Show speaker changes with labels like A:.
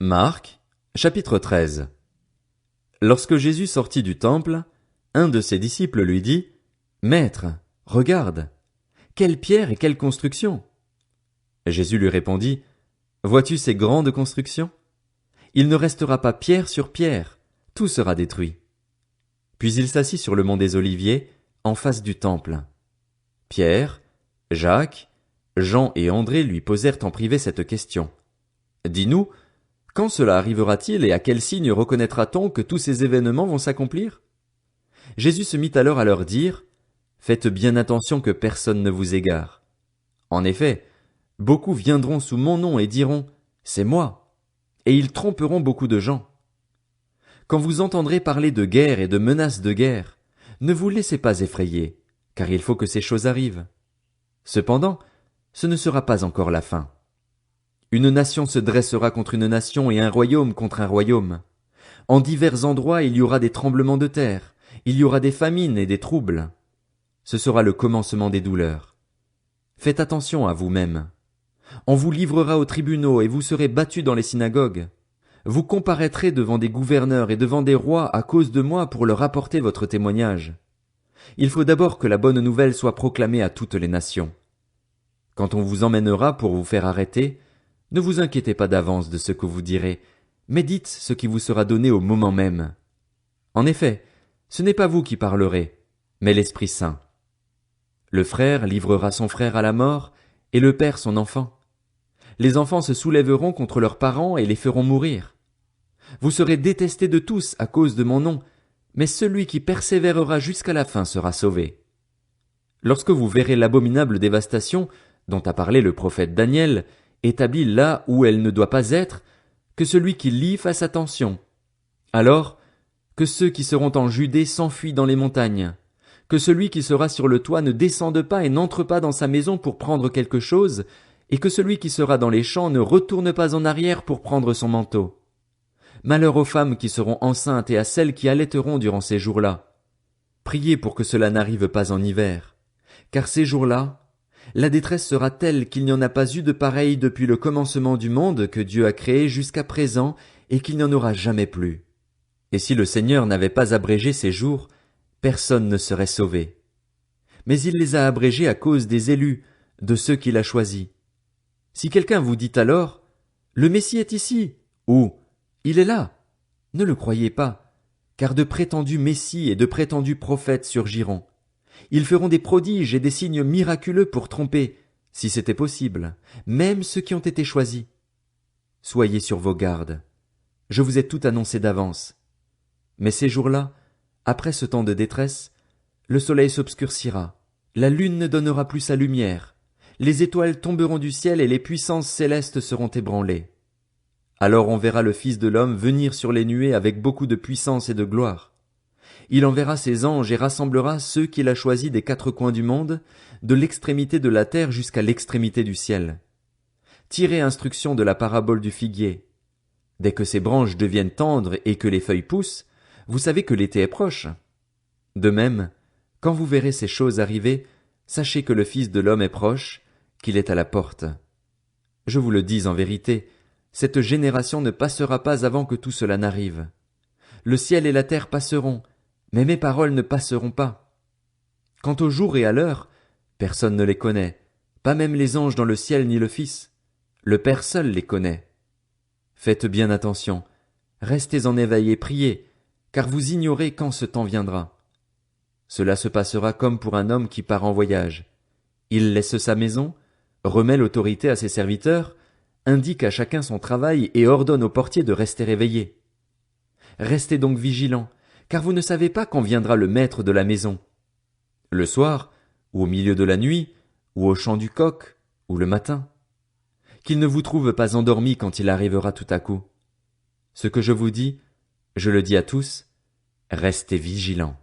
A: Marc, chapitre 13. Lorsque Jésus sortit du temple, un de ses disciples lui dit, « Maître, regarde, quelle pierre et quelle construction !» Jésus lui répondit, « Vois-tu ces grandes constructions? Il ne restera pas pierre sur pierre, tout sera détruit. » Puis il s'assit sur le mont des Oliviers, en face du temple. Pierre, Jacques, Jean et André lui posèrent en privé cette question. « Dis-nous, quand cela arrivera-t-il et à quel signe reconnaîtra-t-on que tous ces événements vont s'accomplir ?» Jésus se mit alors à leur dire, « Faites bien attention que personne ne vous égare. En effet, beaucoup viendront sous mon nom et diront, « C'est moi », et ils tromperont beaucoup de gens. Quand vous entendrez parler de guerre et de menaces de guerre, ne vous laissez pas effrayer, car il faut que ces choses arrivent. Cependant, ce ne sera pas encore la fin. Une nation se dressera contre une nation et un royaume contre un royaume. En divers endroits il y aura des tremblements de terre, il y aura des famines et des troubles. Ce sera le commencement des douleurs. Faites attention à vous-même. On vous livrera aux tribunaux et vous serez battus dans les synagogues. Vous comparaîtrez devant des gouverneurs et devant des rois à cause de moi pour leur apporter votre témoignage. Il faut d'abord que la bonne nouvelle soit proclamée à toutes les nations. Quand on vous emmènera pour vous faire arrêter, ne vous inquiétez pas d'avance de ce que vous direz, mais dites ce qui vous sera donné au moment même. En effet, ce n'est pas vous qui parlerez, mais l'Esprit Saint. Le frère livrera son frère à la mort, et le père son enfant. Les enfants se soulèveront contre leurs parents et les feront mourir. Vous serez détestés de tous à cause de mon nom, mais celui qui persévérera jusqu'à la fin sera sauvé. Lorsque vous verrez l'abominable dévastation, dont a parlé le prophète Daniel, établie là où elle ne doit pas être, que celui qui lit fasse attention. Alors, que ceux qui seront en Judée s'enfuient dans les montagnes, que celui qui sera sur le toit ne descende pas et n'entre pas dans sa maison pour prendre quelque chose, et que celui qui sera dans les champs ne retourne pas en arrière pour prendre son manteau. Malheur aux femmes qui seront enceintes et à celles qui allaiteront durant ces jours-là. Priez pour que cela n'arrive pas en hiver, car ces jours-là, la détresse sera telle qu'il n'y en a pas eu de pareille depuis le commencement du monde que Dieu a créé jusqu'à présent et qu'il n'y en aura jamais plus. Et si le Seigneur n'avait pas abrégé ces jours, personne ne serait sauvé. Mais il les a abrégés à cause des élus, de ceux qu'il a choisis. Si quelqu'un vous dit alors, « Le Messie est ici » ou « Il est là », ne le croyez pas, car de prétendus Messies et de prétendus prophètes surgiront. Ils feront des prodiges et des signes miraculeux pour tromper, si c'était possible, même ceux qui ont été choisis. Soyez sur vos gardes. Je vous ai tout annoncé d'avance. Mais ces jours-là, après ce temps de détresse, le soleil s'obscurcira, la lune ne donnera plus sa lumière, les étoiles tomberont du ciel et les puissances célestes seront ébranlées. Alors on verra le Fils de l'homme venir sur les nuées avec beaucoup de puissance et de gloire. Il enverra ses anges et rassemblera ceux qu'il a choisis des quatre coins du monde, de l'extrémité de la terre jusqu'à l'extrémité du ciel. Tirez instruction de la parabole du figuier. Dès que ses branches deviennent tendres et que les feuilles poussent, vous savez que l'été est proche. De même, quand vous verrez ces choses arriver, sachez que le Fils de l'homme est proche, qu'il est à la porte. Je vous le dis en vérité, cette génération ne passera pas avant que tout cela n'arrive. Le ciel et la terre passeront, mais mes paroles ne passeront pas. Quant au jour et à l'heure, personne ne les connaît, pas même les anges dans le ciel ni le Fils. Le Père seul les connaît. Faites bien attention, restez en éveil et priez, car vous ignorez quand ce temps viendra. Cela se passera comme pour un homme qui part en voyage. Il laisse sa maison, remet l'autorité à ses serviteurs, indique à chacun son travail et ordonne au portier de rester éveillé. Restez donc vigilants, car vous ne savez pas quand viendra le maître de la maison. Le soir, ou au milieu de la nuit, ou au chant du coq, ou le matin. Qu'il ne vous trouve pas endormis quand il arrivera tout à coup. Ce que je vous dis, je le dis à tous, restez vigilants.